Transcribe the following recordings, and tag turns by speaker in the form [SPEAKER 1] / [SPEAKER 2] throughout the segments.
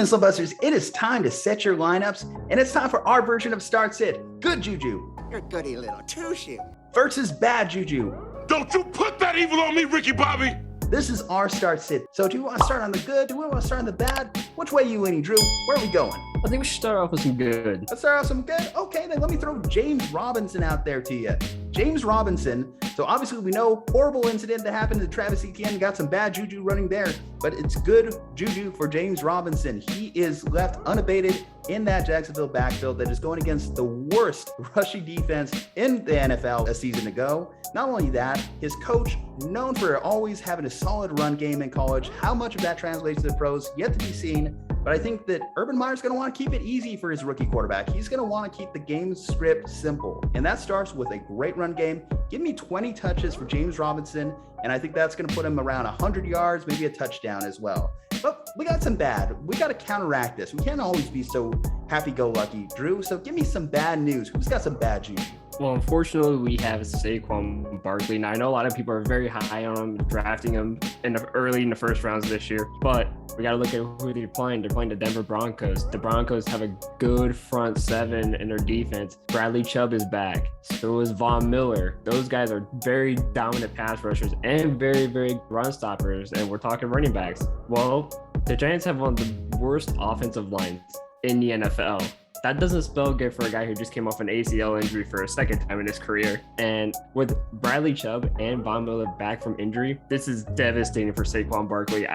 [SPEAKER 1] Gentlemen, Slumpbusters, it is time to set your lineups, and it's time for our version of Start Sit. Good Juju
[SPEAKER 2] You're goody little two-shoe.
[SPEAKER 1] versus bad Juju.
[SPEAKER 3] Don't you put that evil on me, Ricky Bobby!
[SPEAKER 1] This is our Start Sit. So do you want to start on the good? Do we want to start on the bad? Which way are you leaning, Drew? Where are we going?
[SPEAKER 4] I think we should start off with some good.
[SPEAKER 1] Let's start off some good. Okay, then let me throw James Robinson out there to you. James Robinson. So obviously we know horrible incident that happened to Travis Etienne, got some bad juju running there, but it's good juju for James Robinson. He is left unabated in that Jacksonville backfield that is going against the worst rushing defense in the NFL a season ago. Not only that, his coach, known for always having a solid run game in college, how much of that translates to the pros, yet to be seen. But I think that Urban Meyer's going to want to keep it easy for his rookie quarterback. He's going to want to keep the game script simple. And that starts with a great run game. Give me 20 touches for James Robinson. And I think that's going to put him around 100 yards, maybe a touchdown as well. But we got some bad. We got to counteract this. We can't always be so happy-go-lucky, Drew. So give me some bad news. Who's got some bad juju?
[SPEAKER 4] Well, unfortunately, we have Saquon Barkley. Now, I know a lot of people are very high on him, drafting him early in the first rounds this year, but we got to look at who they're playing. They're playing the Denver Broncos. The Broncos have a good front seven in their defense. Bradley Chubb is back. So is Von Miller. Those guys are very dominant pass rushers and very, very run stoppers. And we're talking running backs. Well, the Giants have one of the worst offensive lines in the NFL. That doesn't spell good for a guy who just came off an ACL injury for a second time in his career. And with Bradley Chubb and Von Miller back from injury, this is devastating for Saquon Barkley.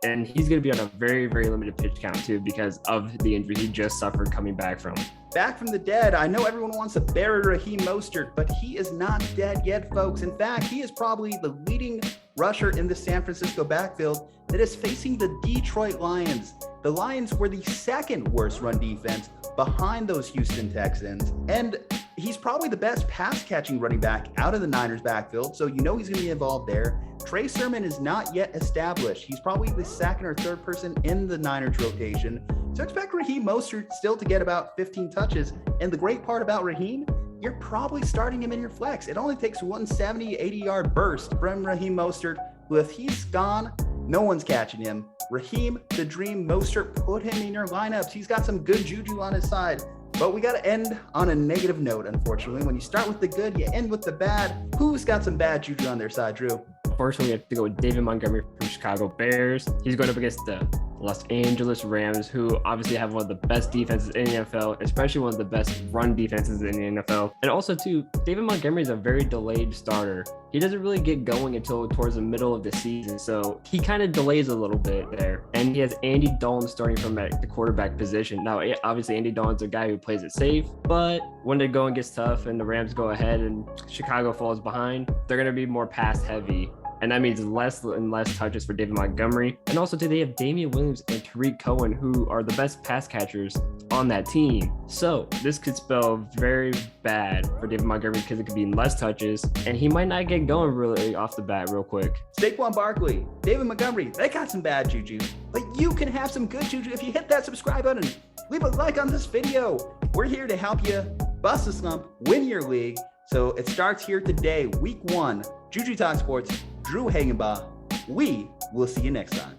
[SPEAKER 4] And he's going to be on a very, very limited pitch count too because of the injury he just suffered coming back from.
[SPEAKER 1] Back from the dead. I know everyone wants to bury Raheem Mostert, but he is not dead yet, folks. In fact, he is probably the leading rusher in the San Francisco backfield that is facing the Detroit Lions. The Lions were the second worst run defense behind those Houston Texans. And he's probably the best pass catching running back out of the Niners backfield. So you know he's going to be involved there. Trey Sermon is not yet established. He's probably the second or third person in the Niners rotation. So expect Raheem Mostert still to get about 15 touches. And the great part about Raheem, you're probably starting him in your flex. It only takes 170, 80-yard burst from Raheem Mostert, who if he's gone, no one's catching him. Raheem, the Dream Mostert, put him in your lineups. He's got some good juju on his side. But we got to end on a negative note, unfortunately. When you start with the good, you end with the bad. Who's got some bad juju on their side, Drew?
[SPEAKER 4] Unfortunately, we have to go with David Montgomery from Chicago Bears. He's going up against the Los Angeles Rams, who obviously have one of the best defenses in the NFL, especially one of the best run defenses in the NFL. And also, too, David Montgomery is a very delayed starter. He doesn't really get going until towards the middle of the season, so he kind of delays a little bit there. And he has Andy Dalton starting from at the quarterback position. Now, obviously, Andy Dalton's a guy who plays it safe, but when the going gets tough and the Rams go ahead and Chicago falls behind, they're going to be more pass heavy. And that means less and less touches for David Montgomery. And also, too, they have Damian Williams and Tariq Cohen, who are the best pass catchers on that team. So this could spell very bad for David Montgomery because it could be less touches, and he might not get going really off the bat real quick.
[SPEAKER 1] Saquon Barkley, David Montgomery, they got some bad juju. But you can have some good juju if you hit that subscribe button. Leave a like on this video. We're here to help you bust a slump, win your league. So it starts here today, week 1. Juju Talk Sports, Drew Hagenbaugh. We will see you next time.